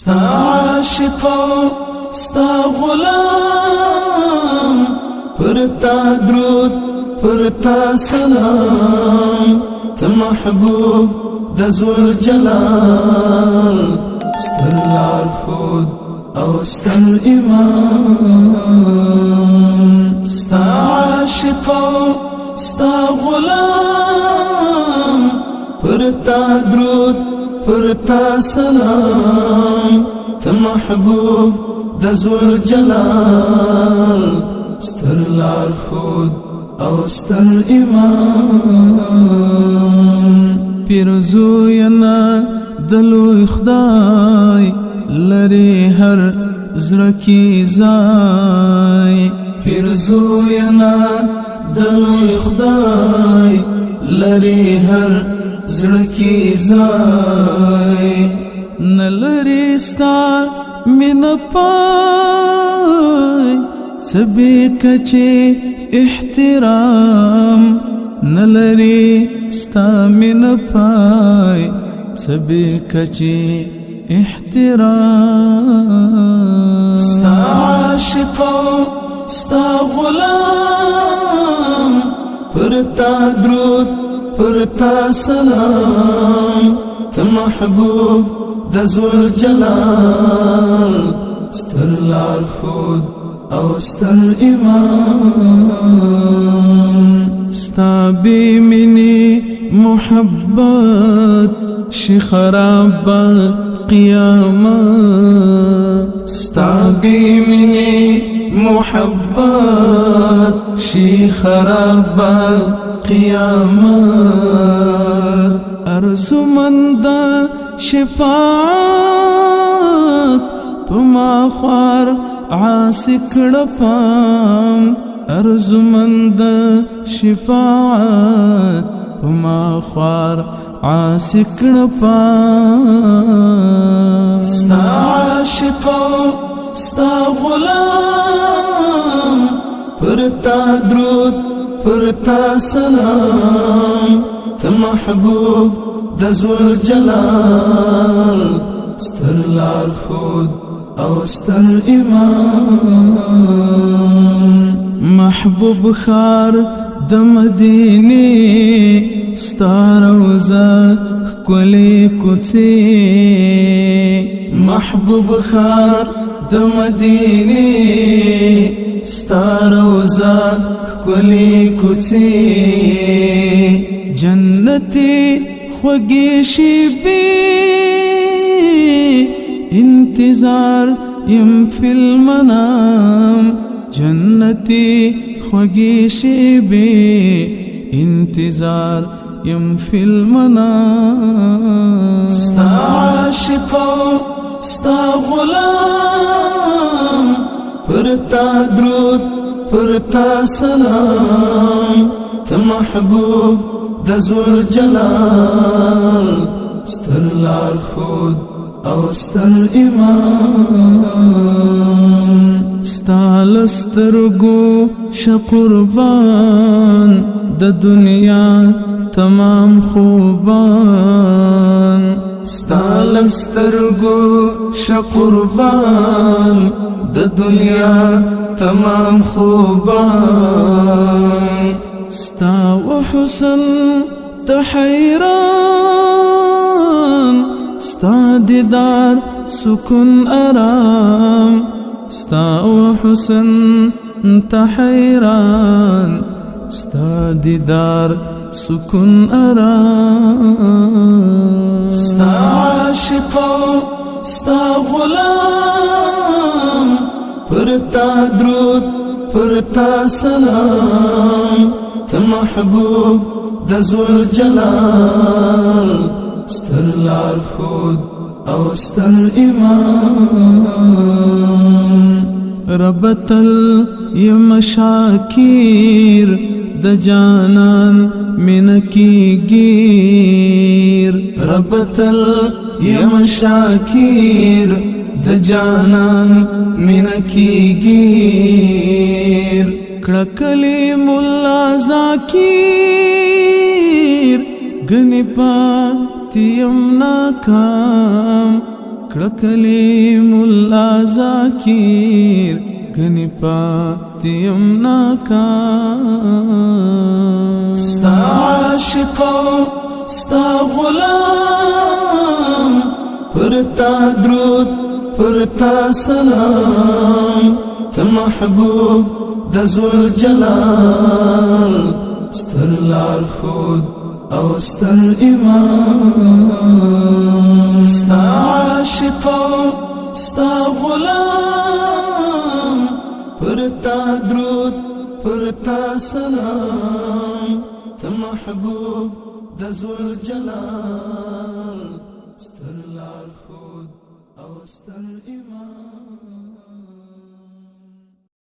ستا عاشق ستا غلام پرتا درود پرتا سلام ته محبوب د ذل جلال ستر لارښود او ستر امام ستا عاشق ستا غلام پرتا درود پرتا سلام ته محبوب د ذل جلال ستر لارښود او ستر امام پیرزوینا د لوی خدای لري هر زړه کې ځای پیرزوینا د لوی خدای لري هر زړه کې ځای نلري ستا مینه پای سبي کچې احترام نلري ستا مینه پای سبي کچې احترام ستا عاشق ستا غلام پرتا درود پرتا سلام ته محبوب د ذل جلال ستر لارښود او ستر امام ستا بی منی محبت شي خراب قیامت ستا بی منی محبت شي خراب قیامت ارزمند شفاعت پما خوار عاسکڑ پام ارزمند شفاعت پما خوار عاسکڑ پام ستا عاشق ستا غلام پرتا درود پرتا سلام ته محبوب د ذل جلال ستر لارښود او ستر امام محبوب خار د مدینه ستا روضه ښکلې کوڅې محبوب خار د مدینه ستا روضه ښکلې کوڅې جنتي خوږې شیبې انتظار یم فی المنام جنتی خوږې شیبې انتظار یم فی المنام ستا عاشق ستا غلام پرتا درود پرتا سلام ته محبوب د ذل جلال ستر لارښود او ستر امام ستا لسترګو شه قربان د دنیا تمام خوبان ستا لسترګو شه قربان د دنیا تمام خوبان ستا وحسن تحیران ستا دیدار سکون آرام ستا وحسن تحیران ستا دیدار سکون آرام ستا عاشق ستا غلام پرتا درود پرتا سلام ته محبوب د ذل جلال ستر لارښود او ستر امام رب تل یم شاکر د جانان من کی گیر رب تل یم شاکر د جانان من کی گیر کړه کلیم الله ذکر غنی پاتیم ناکام کلیم الله ذاکر گنی پاتیم ناکام ستا عاشقو ستا غلام پرتا درود پرتا سلام تا محبوب د ذوالجلال ستر لار خود او ستر امام ستا عاشقو ستا غلام پرتا درود پرتا سلام تا محبوب د ذوالجلال ستر لار خود او ستر امام